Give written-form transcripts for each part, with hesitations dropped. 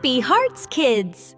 Happy Hearts Kids!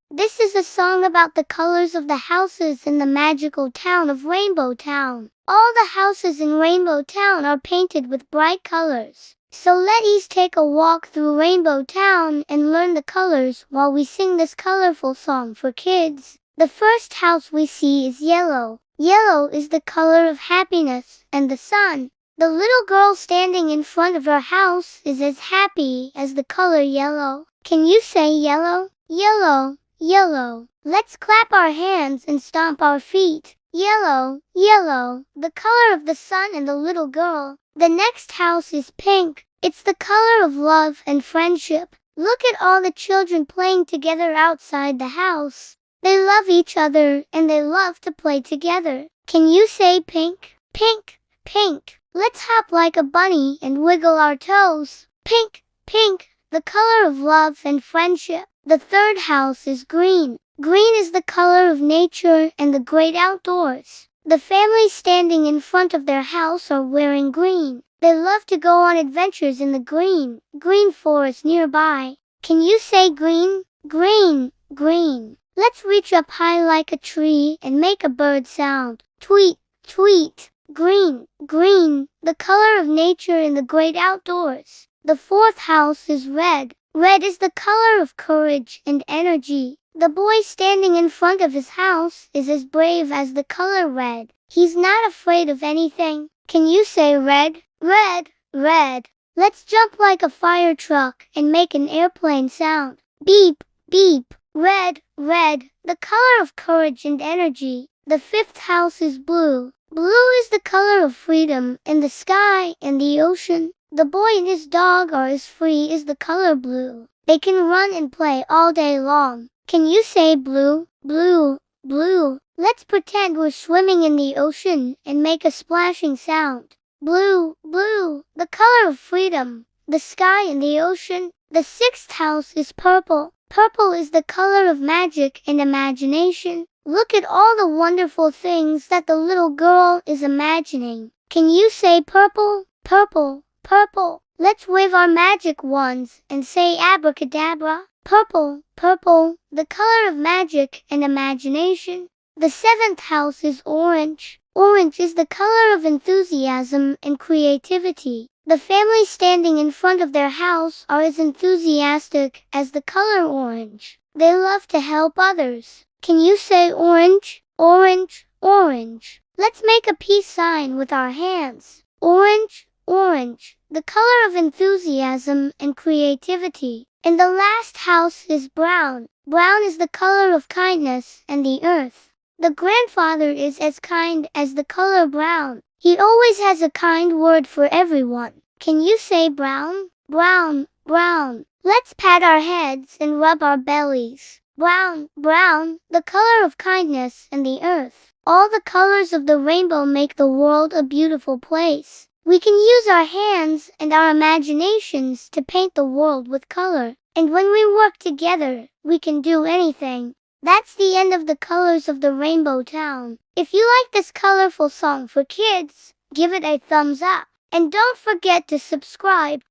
This is a song about the colors of the houses in the magical town of Rainbow Town. All the houses in Rainbow Town are painted with bright colors. So let's take a walk through Rainbow Town and learn the colors while we sing this colorful song for kids. The first house we see is yellow. Yellow is the color of happiness and the sun. The little girl standing in front of her house is as happy as the color yellow. Can you say yellow? Yellow, yellow. Let's clap our hands and stomp our feet. Yellow, yellow, the color of the sun and the little girl. The next house is pink. It's the color of love and friendship. Look at all the children playing together outside the house. They love each other and they love to play together. Can you say pink? Pink, pink. Let's hop like a bunny and wiggle our toes. Pink, pink, the color of love and friendship. The third house is green. Green is the color of nature and the great outdoors. The family standing in front of their house are wearing green. They love to go on adventures in the green forest nearby. Can you say green? Green, green. Let's reach up high like a tree and make a bird sound. Tweet, tweet. Green, green, the color of nature in the great outdoors. The fourth house is red. Red is the color of courage and energy. The boy standing in front of his house is as brave as the color red. He's not afraid of anything. Can you say red? Red, red. Let's jump like a fire truck and make an airplane sound. Beep, beep. Red, red, the color of courage and energy. The fifth house is blue. Blue is the color of freedom in the sky and the ocean. The boy and his dog are as free as the color blue. They can run and play all day long. Can you say blue? Blue, blue. Let's pretend we're swimming in the ocean and make a splashing sound. Blue, blue, the color of freedom, the sky and the ocean. The sixth house is purple. Purple is the color of magic and imagination. Look at all the wonderful things that the little girl is imagining. Can you say purple? Purple, purple. Let's wave our magic wands and say abracadabra. Purple, purple, the color of magic and imagination. The seventh house is orange. Orange is the color of enthusiasm and creativity. The family standing in front of their house are as enthusiastic as the color orange. They love to help others. Can you say orange? Orange, orange. Let's make a peace sign with our hands. Orange, orange, the color of enthusiasm and creativity. And the last house is brown. Brown is the color of kindness and the earth. The grandfather is as kind as the color brown. He always has a kind word for everyone. Can you say brown? Brown, brown. Let's pat our heads and rub our bellies. Brown, brown, the color of kindness and the earth. All the colors of the rainbow make the world a beautiful place. We can use our hands and our imaginations to paint the world with color. And when we work together, we can do anything. That's the end of the colors of the Rainbow Town. If you like this colorful song for kids, give it a thumbs up. And don't forget to subscribe